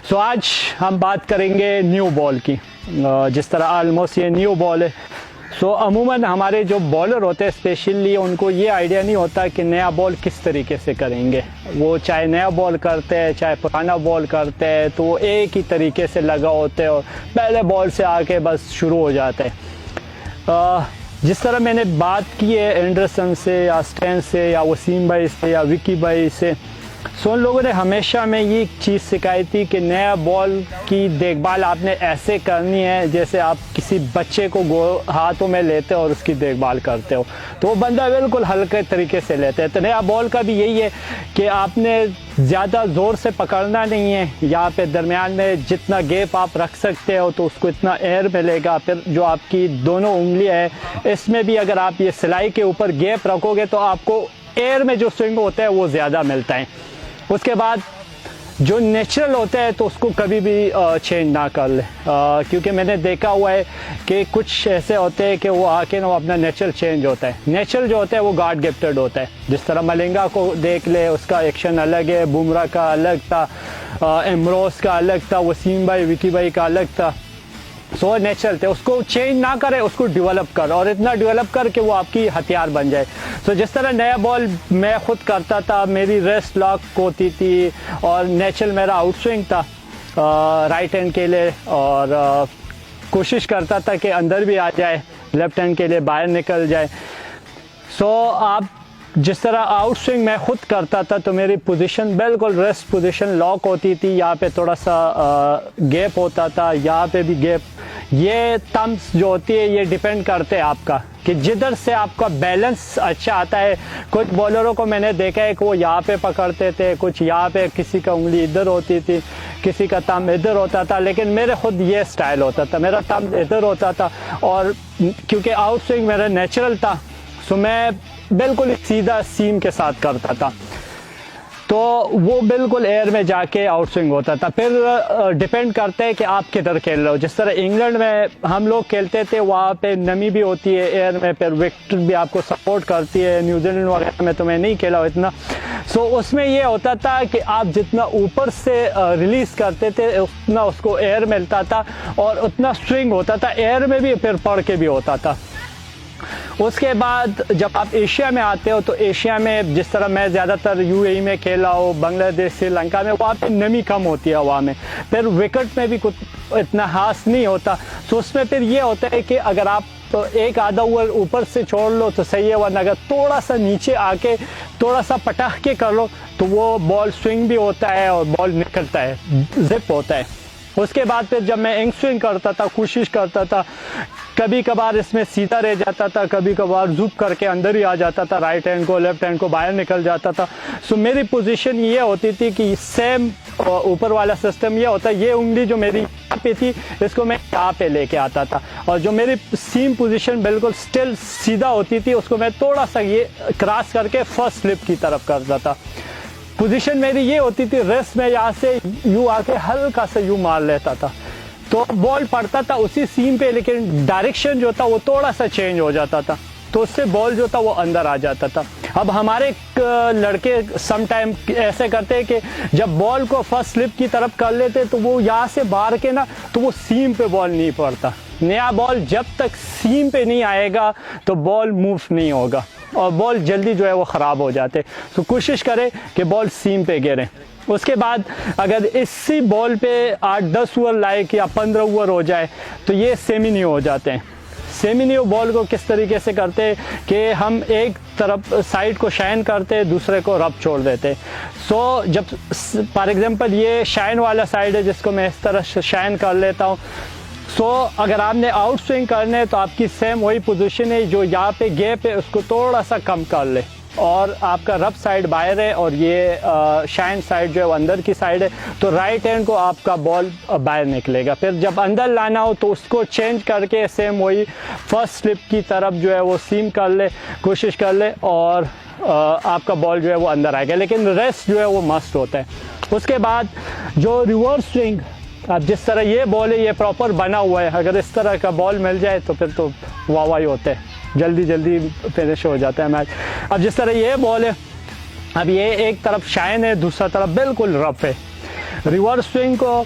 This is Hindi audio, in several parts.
सो आज हम बात करेंगे न्यू बॉल की। जिस तरह ऑलमोस्ट ये न्यू बॉल है, सो अमूमन हमारे जो बॉलर होते हैं स्पेशली उनको ये आइडिया नहीं होता कि नया बॉल किस तरीके से करेंगे। वो चाहे नया बॉल करते हैं चाहे पुराना बॉल करते हैं, तो वो एक ही तरीके से लगा होते हैं और पहले बॉल से आके बस शुरू हो जाते हैं। जिस तरह मैंने बात की है एंडरसन से या स्टैन से या वसीम भाई से या विकी भाई से, सो उन लोगों ने हमेशा में ये चीज़ सिखाई थी कि नया बॉल की देखभाल आपने ऐसे करनी है जैसे आप किसी बच्चे को हाथों में लेते हो और उसकी देखभाल करते हो, तो वो बंदा बिल्कुल हल्के तरीके से लेते हैं। तो नया बॉल का भी यही है कि आपने ज़्यादा ज़ोर से पकड़ना नहीं है, यहाँ पे दरमियान में जितना गैप आप रख सकते हो तो उसको इतना एयर मिलेगा। फिर जो आपकी दोनों उंगलियाँ है इसमें भी अगर आप ये सिलाई के ऊपर गैप रखोगे तो आपको एयर में जो स्विंग होता है वो ज़्यादा मिलता है। उसके बाद जो नेचुरल होता है तो उसको कभी भी चेंज ना कर ले, क्योंकि मैंने देखा हुआ है कि कुछ ऐसे होते हैं कि वो आके ना अपना नेचुरल चेंज होता है। नेचुरल जो होता है वो गॉड गिफ्टेड होता है। जिस तरह मलिंगा को देख ले, उसका एक्शन अलग है, बुमराह का अलग था, एमरोज का अलग था, वसीम भाई विकी भाई का अलग था। सो नेचुरल थे, उसको चेंज ना करे, उसको डेवलप कर और इतना डेवलप कर कि वो आपकी हथियार बन जाए। सो जिस तरह नया बॉल मैं खुद करता था, मेरी रेस्ट लॉक होती थी और नेचुरल मेरा आउट स्विंग था राइट हैंड के लिए, और कोशिश करता था कि अंदर भी आ जाए, लेफ्ट हैंड के लिए बाहर निकल जाए। सो आप जिस तरह आउट स्विंग मैं खुद करता था तो मेरी पोजीशन बिल्कुल रेस्ट पोजीशन लॉक होती थी, यहाँ पे थोड़ा सा गैप होता था, यहाँ पे भी गैप। ये थम्स जो होती है ये डिपेंड करते हैं आपका कि जिधर से आपका बैलेंस अच्छा आता है। कुछ बॉलरों को मैंने देखा है कि वो यहाँ पे पकड़ते थे, कुछ यहाँ पे, किसी का उंगली इधर होती थी, किसी का थंब इधर होता था, लेकिन मेरे खुद ये स्टाइल होता था, मेरा थंब इधर होता था। और क्योंकि आउट स्विंग मेरा नेचुरल था सो मैं बिल्कुल सीधा सीम के साथ करता था, तो वो बिल्कुल एयर में जाके आउट स्विंग होता था। फिर डिपेंड करता है कि आप किधर खेल रहे हो। जिस तरह इंग्लैंड में हम लोग खेलते थे वहाँ पे नमी भी होती है एयर में, फिर विकेट भी आपको सपोर्ट करती है। न्यूजीलैंड वगैरह में तो मैं नहीं खेला इतना। सो उसमें ये होता था कि आप जितना ऊपर से रिलीज़ करते थे उतना उसको एयर मिलता था और उतना स्विंग होता था, एयर में भी फिर पड़ के भी होता था। उसके बाद जब आप एशिया में आते हो तो एशिया में जिस तरह मैं ज़्यादातर यूएई में खेला हूँ, बांग्लादेश श्रीलंका में, वहाँ पे नमी कम होती है हवा में, फिर विकेट में भी कुछ इतना हास नहीं होता। तो उसमें फिर ये होता है कि अगर आप तो एक आधा ओवर ऊपर से छोड़ लो तो सही है, वरना अगर थोड़ा सा नीचे आके थोड़ा सा पटाख के कर लो तो वो बॉल स्विंग भी होता है और बॉल निकलता है, जिप होता है। उसके बाद फिर जब मैं एंग स्विंग करता था, कोशिश करता था, कभी कभार इसमें सीधा रह जाता था, कभी कभार ज़ूप करके अंदर ही आ जाता था, राइट हैंड को लेफ्ट हैंड को बाहर निकल जाता था। सो मेरी पोजीशन ये होती थी कि सेम ऊपर वाला सिस्टम ये होता है, ये उंगली जो मेरी यहाँ पे थी इसको मैं यहाँ पे लेके आता था, और जो मेरी सीम पोजीशन बिल्कुल स्टिल सीधा होती थी उसको मैं थोड़ा सा ये क्रॉस करके फर्स्ट स्लिप की तरफ करता था। पोजीशन मेरी ये होती थी, रेस्ट में यहाँ से यूँ आके हल्का सा यूँ मार लेता था तो बॉल पड़ता था उसी सीम पे, लेकिन डायरेक्शन जो था वो थोड़ा सा चेंज हो जाता था, तो उससे बॉल जो था वो अंदर आ जाता था। अब हमारे लड़के सम टाइम ऐसे करते हैं कि जब बॉल को फर्स्ट स्लिप की तरफ कर लेते तो वो यहाँ से बाहर के ना तो वो सीम पे बॉल नहीं पड़ता। नया बॉल जब तक सीम पे नहीं आएगा तो बॉल मूव नहीं होगा और बॉल जल्दी जो है वो ख़राब हो जाते। तो कोशिश करें कि बॉल सीम पे गिरे। उसके बाद अगर इसी बॉल पे 8-10 ओवर लाइक या 15 ओवर हो जाए तो ये सेमी न्यू हो जाते हैं। सेमी न्यू बॉल को किस तरीके से करते हैं कि हम एक तरफ साइड को शाइन करते हैं, दूसरे को रब छोड़ देते हैं। सो जब फॉर एग्जांपल ये शाइन वाला साइड है जिसको मैं इस तरह शाइन कर लेता हूँ, सो अगर आपने आउट स्विंग करने है तो आपकी सेम वही पोजीशन है, जो यहाँ पे गैप है उसको थोड़ा सा कम कर ले और आपका रफ साइड बाहर है और ये शाइन साइड जो है वो अंदर की साइड है, तो राइट हैंड को आपका बॉल बाहर निकलेगा। फिर जब अंदर लाना हो तो उसको चेंज करके सेम वही फर्स्ट स्लिप की तरफ जो है वो सीम कर ले, कोशिश कर ले और आपका बॉल जो है वो अंदर आएगा, लेकिन रेस्ट जो है वो मस्ट होता है। उसके बाद जो रिवर्स स्विंग, अब जिस तरह ये बॉल है ये प्रॉपर बना हुआ है, अगर इस तरह का बॉल मिल जाए तो फिर तो वाह ही होते हैं, जल्दी जल्दी फिनिश हो जाता है मैच। अब जिस तरह ये बॉल है, अब ये एक तरफ शाइन है, दूसरा तरफ बिल्कुल रफ है। रिवर्स स्विंग को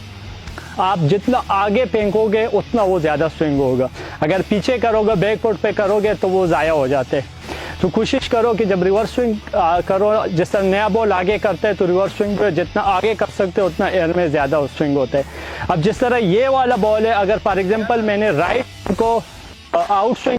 आप जितना आगे फेंकोगे उतना वो ज़्यादा स्विंग होगा, अगर पीछे करोगे बैक फुट पे करोगे तो वो ज़ाया हो जाते। तो कोशिश करो कि जब रिवर्स स्विंग करो, जिस तरह नया बॉल आगे करते हैं तो रिवर्स स्विंग पे जितना आगे कर सकते हो उतना एयर में ज़्यादा स्विंग होता है। अब जिस तरह ये वाला बॉल है, अगर फॉर एग्जांपल मैंने राइट को आउट स्विंग